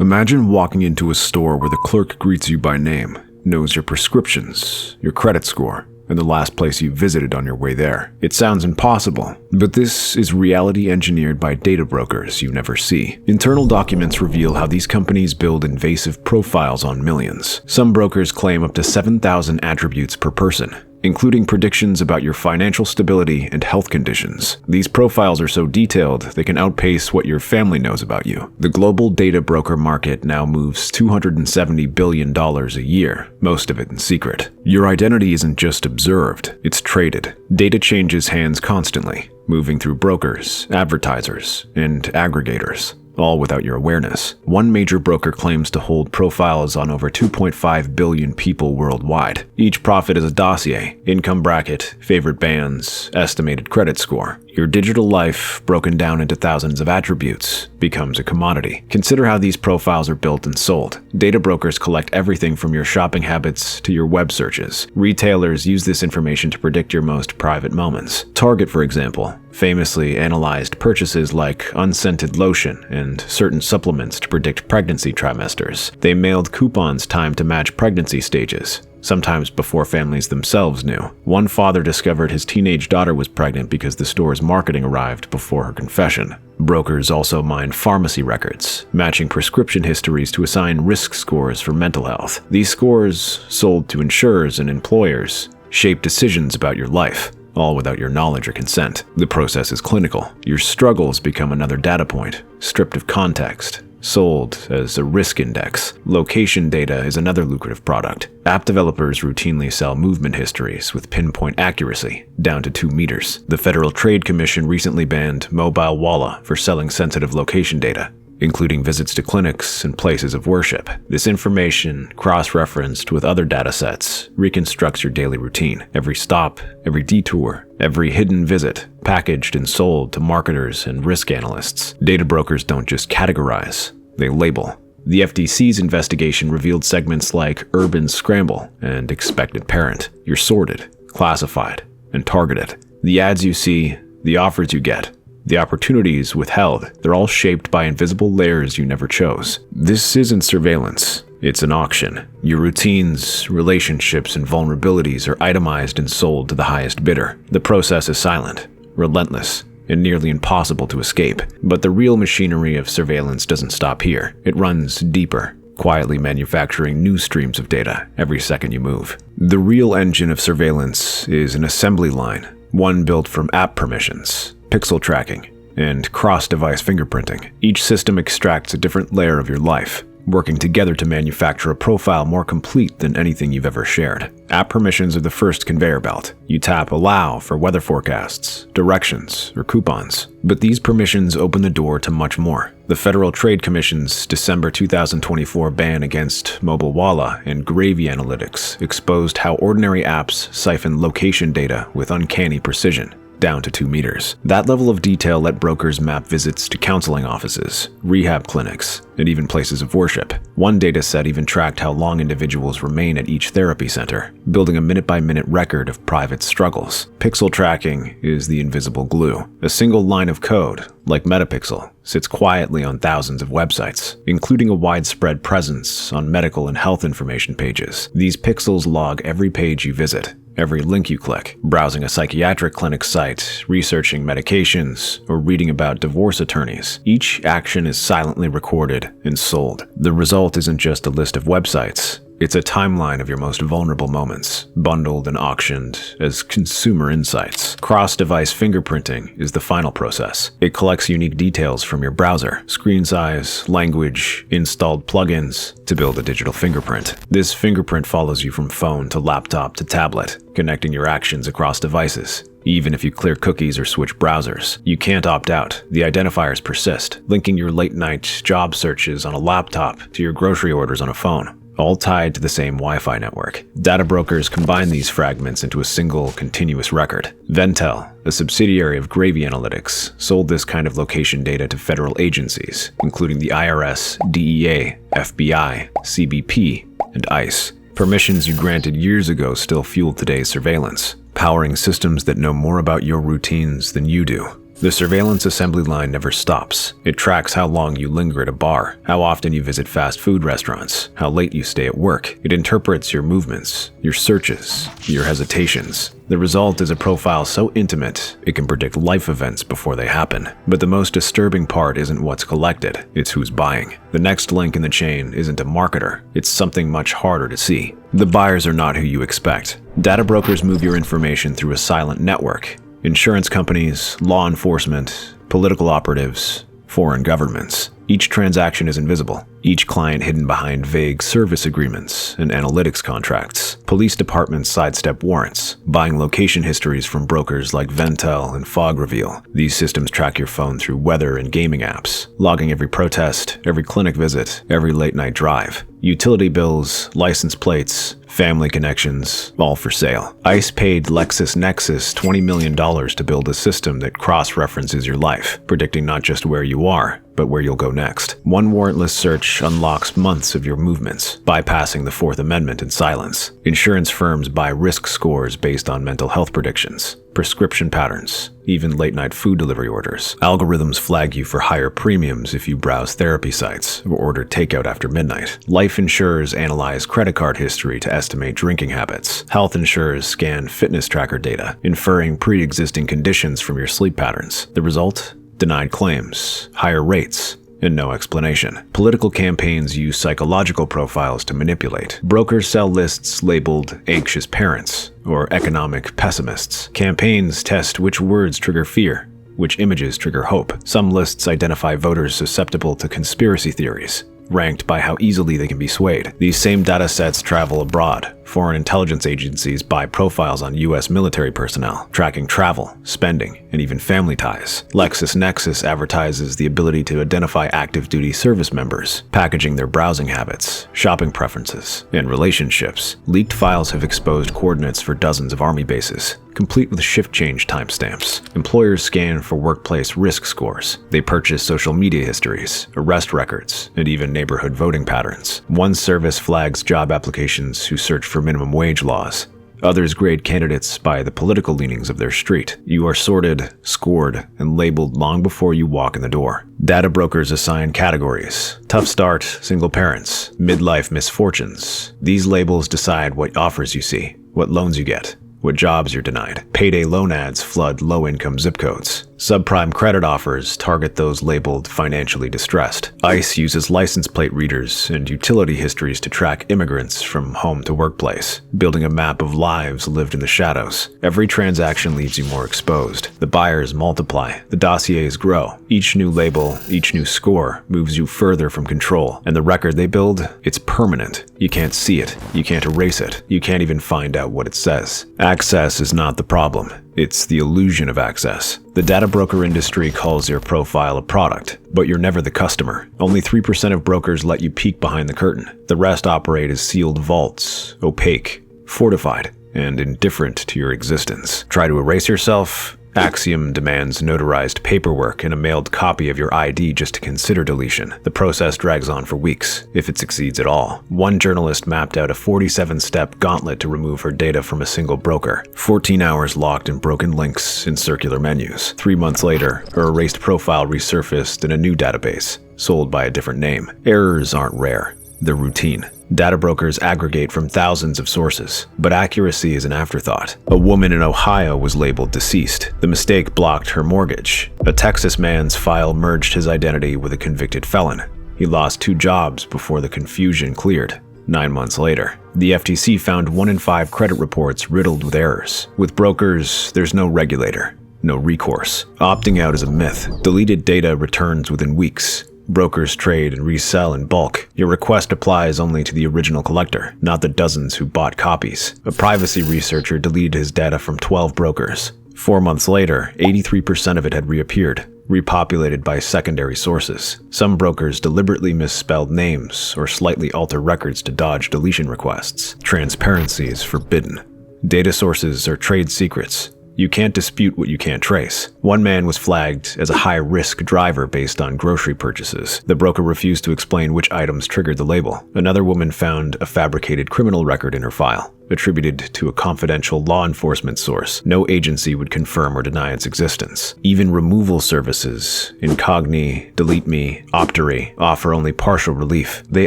Imagine walking into a store where the clerk greets you by name, knows your prescriptions, your credit score, and the last place you visited on your way there. It sounds impossible, but this is reality engineered by data brokers you never see. Internal documents reveal how these companies build invasive profiles on millions. Some brokers claim up to 7,000 attributes per person, including predictions about your financial stability and health conditions. These profiles are so detailed they can outpace what your family knows about you. The global data broker market now moves $270 billion a year, most of it in secret. Your identity isn't just observed, it's traded. Data changes hands constantly, moving through brokers, advertisers, and aggregators, all without your awareness. One major broker claims to hold profiles on over 2.5 billion people worldwide. Each profit is a dossier, income bracket, favorite bands, estimated credit score. Your digital life, broken down into thousands of attributes, becomes a commodity. Consider how these profiles are built and sold. Data brokers collect everything from your shopping habits to your web searches. Retailers use this information to predict your most private moments. Target, for example, famously analyzed purchases like unscented lotion and certain supplements to predict pregnancy trimesters. They mailed coupons timed to match pregnancy stages, sometimes before families themselves knew. One father discovered his teenage daughter was pregnant because the store's marketing arrived before her confession. Brokers also mine pharmacy records, matching prescription histories to assign risk scores for mental health. These scores, sold to insurers and employers, shape decisions about your life, all without your knowledge or consent. The process is clinical. Your struggles become another data point, stripped of context, sold as a risk index. Location data is another lucrative product. App developers routinely sell movement histories with pinpoint accuracy, down to 2 meters. The Federal Trade Commission recently banned Mobile Wallet for selling sensitive location data, including visits to clinics and places of worship. This information, cross-referenced with other datasets, reconstructs your daily routine. Every stop, every detour, every hidden visit, packaged and sold to marketers and risk analysts. Data brokers don't just categorize, they label. The FTC's investigation revealed segments like urban scramble and expected parent. You're sorted, classified, and targeted. The ads you see, the offers you get, the opportunities withheld, they're all shaped by invisible layers you never chose. This isn't surveillance, it's an auction. Your routines, relationships, and vulnerabilities are itemized and sold to the highest bidder. The process is silent, relentless, and nearly impossible to escape. But the real machinery of surveillance doesn't stop here. It runs deeper, quietly manufacturing new streams of data every second you move. The real engine of surveillance is an assembly line, one built from app permissions, pixel tracking, and cross-device fingerprinting. Each system extracts a different layer of your life, working together to manufacture a profile more complete than anything you've ever shared. App permissions are the first conveyor belt. You tap allow for weather forecasts, directions, or coupons. But these permissions open the door to much more. The Federal Trade Commission's December 2024 ban against mobile wallet and gravy analytics exposed how ordinary apps siphon location data with uncanny precision, down to 2 meters. That level of detail let brokers map visits to counseling offices, rehab clinics, and even places of worship. One dataset even tracked how long individuals remain at each therapy center, building a minute-by-minute record of private struggles. Pixel tracking is the invisible glue. A single line of code, like Metapixel, sits quietly on thousands of websites, including a widespread presence on medical and health information pages. These pixels log every page you visit, every link you click, browsing a psychiatric clinic site, researching medications, or reading about divorce attorneys. Each action is silently recorded and sold. The result isn't just a list of websites. It's a timeline of your most vulnerable moments, bundled and auctioned as consumer insights. Cross-device fingerprinting is the final process. It collects unique details from your browser, screen size, language, installed plugins, to build a digital fingerprint. This fingerprint follows you from phone to laptop to tablet, connecting your actions across devices. Even if you clear cookies or switch browsers, you can't opt out. The identifiers persist, linking your late-night job searches on a laptop to your grocery orders on a phone, all tied to the same Wi-Fi network. Data brokers combine these fragments into a single, continuous record. Ventel, a subsidiary of Gravy Analytics, sold this kind of location data to federal agencies, including the IRS, DEA, FBI, CBP, and ICE. Permissions you granted years ago still fuel today's surveillance, powering systems that know more about your routines than you do. The surveillance assembly line never stops. It tracks how long you linger at a bar, how often you visit fast food restaurants, how late you stay at work. It interprets your movements, your searches, your hesitations. The result is a profile so intimate, it can predict life events before they happen. But the most disturbing part isn't what's collected, it's who's buying. The next link in the chain isn't a marketer, it's something much harder to see. The buyers are not who you expect. Data brokers move your information through a silent network. Insurance companies, law enforcement, political operatives, foreign governments. Each transaction is invisible, each client hidden behind vague service agreements and analytics contracts. Police departments sidestep warrants, buying location histories from brokers like Ventel and Fog Reveal. These systems track your phone through weather and gaming apps, logging every protest, every clinic visit, every late-night drive. Utility bills, license plates, family connections, all for sale. ICE paid LexisNexis $20 million to build a system that cross-references your life, predicting not just where you are, but where you'll go next. One warrantless search unlocks months of your movements, bypassing the Fourth Amendment in silence. Insurance firms buy risk scores based on mental health predictions, prescription patterns, even late-night food delivery orders. Algorithms flag you for higher premiums if you browse therapy sites or order takeout after midnight. Life insurers analyze credit card history to estimate drinking habits. Health insurers scan fitness tracker data, inferring pre-existing conditions from your sleep patterns. The result? Denied claims, higher rates, and no explanation. Political campaigns use psychological profiles to manipulate. Brokers sell lists labeled anxious parents or economic pessimists. Campaigns test which words trigger fear, which images trigger hope. Some lists identify voters susceptible to conspiracy theories, ranked by how easily they can be swayed. These same data sets travel abroad. Foreign intelligence agencies buy profiles on U.S. military personnel, tracking travel, spending, and even family ties. LexisNexis advertises the ability to identify active duty service members, packaging their browsing habits, shopping preferences, and relationships. Leaked files have exposed coordinates for dozens of army bases, complete with shift change timestamps. Employers scan for workplace risk scores. They purchase social media histories, arrest records, and even neighborhood voting patterns. One service flags job applications who search for minimum wage laws. Others grade candidates by the political leanings of their street. You are sorted, scored, and labeled long before you walk in the door. Data brokers assign categories: tough start, single parents, midlife misfortunes. These labels decide what offers you see, what loans you get, what jobs you're denied. Payday loan ads flood low-income zip codes. Subprime credit offers target those labeled financially distressed. ICE uses license plate readers and utility histories to track immigrants from home to workplace, building a map of lives lived in the shadows. Every transaction leaves you more exposed. The buyers multiply. The dossiers grow. Each new label, each new score moves you further from control. And the record they build, it's permanent. You can't see it. You can't erase it. You can't even find out what it says. Access is not the problem. It's the illusion of access. The data broker industry calls your profile a product, but you're never the customer. Only 3% of brokers let you peek behind the curtain. The rest operate as sealed vaults, opaque, fortified, and indifferent to your existence. Try to erase yourself? Axiom demands notarized paperwork and a mailed copy of your ID just to consider deletion. The process drags on for weeks, if it succeeds at all. One journalist mapped out a 47-step gauntlet to remove her data from a single broker. 14 hours locked in broken links in circular menus. 3 months later, her erased profile resurfaced in a new database, sold by a different name. Errors aren't rare. They're routine. Data brokers aggregate from thousands of sources, but accuracy is an afterthought. A woman in Ohio was labeled deceased. The mistake blocked her mortgage. A Texas man's file merged his identity with a convicted felon. He lost 2 jobs before the confusion cleared. 9 months later, the FTC found 1 in 5 credit reports riddled with errors. With brokers, there's no regulator, no recourse. Opting out is a myth. Deleted data returns within weeks. Brokers trade and resell in bulk. Your request applies only to the original collector, not the dozens who bought copies. A privacy researcher deleted his data from 12 brokers. 4 months later, 83% of it had reappeared, repopulated by secondary sources. Some brokers deliberately misspelled names or slightly alter records to dodge deletion requests. Transparency is forbidden. Data sources are trade secrets. You can't dispute what you can't trace. One man was flagged as a high-risk driver based on grocery purchases. The broker refused to explain which items triggered the label. Another woman found a fabricated criminal record in her file, attributed to a confidential law enforcement source. No agency would confirm or deny its existence. Even removal services, Incogni, Delete Me, Optory, offer only partial relief. They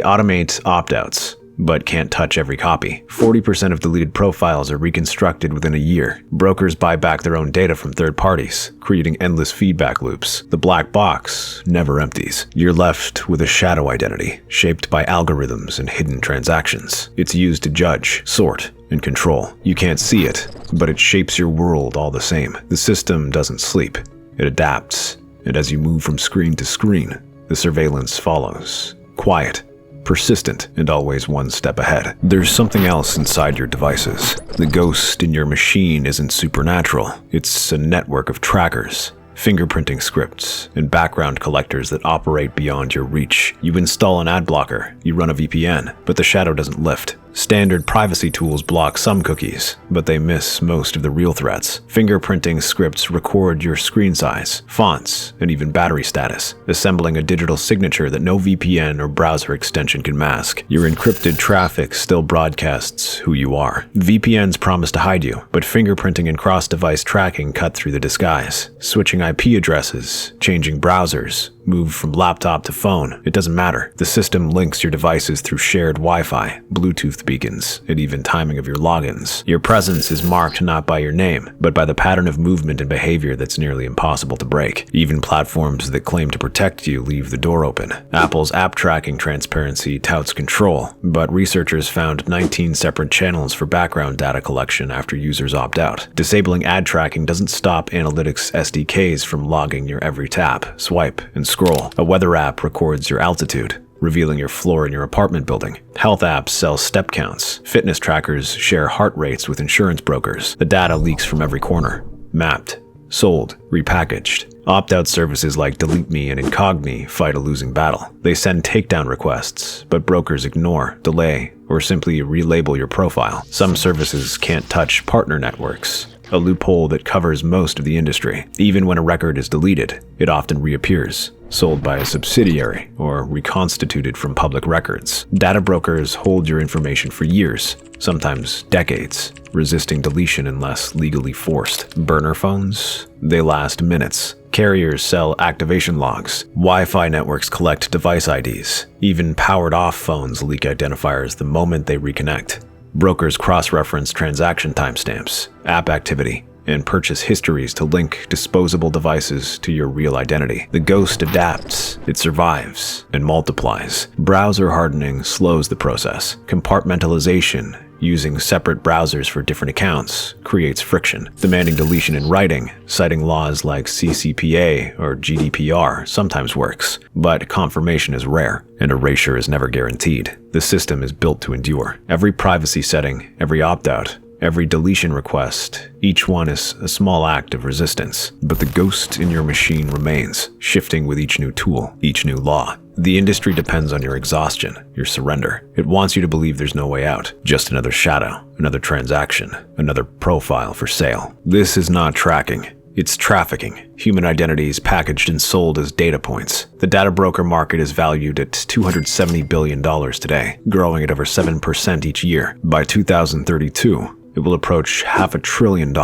automate opt-outs, but can't touch every copy. 40% of deleted profiles are reconstructed within a year. Brokers buy back their own data from third parties, creating endless feedback loops. The black box never empties. You're left with a shadow identity, shaped by algorithms and hidden transactions. It's used to judge, sort, and control. You can't see it, but it shapes your world all the same. The system doesn't sleep. It adapts, and as you move from screen to screen, the surveillance follows. Quiet, persistent, and always one step ahead. There's something else inside your devices. The ghost in your machine isn't supernatural. It's a network of trackers, fingerprinting scripts, and background collectors that operate beyond your reach. You install an ad blocker, you run a VPN, but the shadow doesn't lift. Standard privacy tools block some cookies, but they miss most of the real threats. Fingerprinting scripts record your screen size, fonts, and even battery status, assembling a digital signature that no VPN or browser extension can mask. Your encrypted traffic still broadcasts who you are. VPNs promise to hide you, but fingerprinting and cross-device tracking cut through the disguise. Switching IP addresses, changing browsers, move from laptop to phone, it doesn't matter. The system links your devices through shared Wi-Fi, Bluetooth beacons, and even timing of your logins. Your presence is marked not by your name, but by the pattern of movement and behavior that's nearly impossible to break. Even platforms that claim to protect you leave the door open. Apple's app tracking transparency touts control, but researchers found 19 separate channels for background data collection after users opt out. Disabling ad tracking doesn't stop analytics SDKs from logging your every tap, swipe, and scroll. A weather app records your altitude, revealing your floor in your apartment building. Health apps sell step counts. Fitness trackers share heart rates with insurance brokers. The data leaks from every corner. Mapped, sold, repackaged. Opt-out services like Delete Me and Incogni fight a losing battle. They send takedown requests, but brokers ignore, delay, or simply relabel your profile. Some services can't touch partner networks, a loophole that covers most of the industry. Even when a record is deleted, it often reappears, sold by a subsidiary or reconstituted from public records. Data brokers hold your information for years, sometimes decades, resisting deletion unless legally forced. Burner phones? They last minutes. Carriers sell activation logs. Wi-Fi networks collect device IDs. Even powered-off phones leak identifiers the moment they reconnect. Brokers cross-reference transaction timestamps, app activity, and purchase histories to link disposable devices to your real identity. The ghost adapts, it survives, and multiplies. Browser hardening slows the process. Compartmentalization, using separate browsers for different accounts, creates friction. Demanding deletion in writing, citing laws like CCPA or GDPR, sometimes works, but confirmation is rare, and erasure is never guaranteed. The system is built to endure. Every privacy setting, every opt-out, every deletion request, each one is a small act of resistance. But the ghost in your machine remains, shifting with each new tool, each new law. The industry depends on your exhaustion, your surrender. It wants you to believe there's no way out. Just another shadow, another transaction, another profile for sale. This is not tracking. It's trafficking. Human identities packaged and sold as data points. The data broker market is valued at $270 billion today, growing at over 7% each year. By 2032, it will approach $500 billion.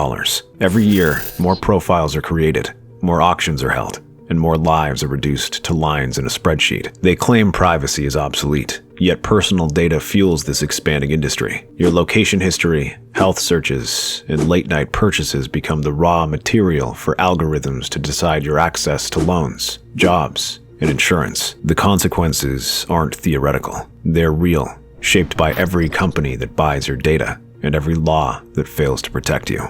Every year, more profiles are created, more auctions are held, and more lives are reduced to lines in a spreadsheet. They claim privacy is obsolete, yet personal data fuels this expanding industry. Your location history, health searches, and late-night purchases become the raw material for algorithms to decide your access to loans, jobs, and insurance. The consequences aren't theoretical. They're real, shaped by every company that buys your data and every law that fails to protect you.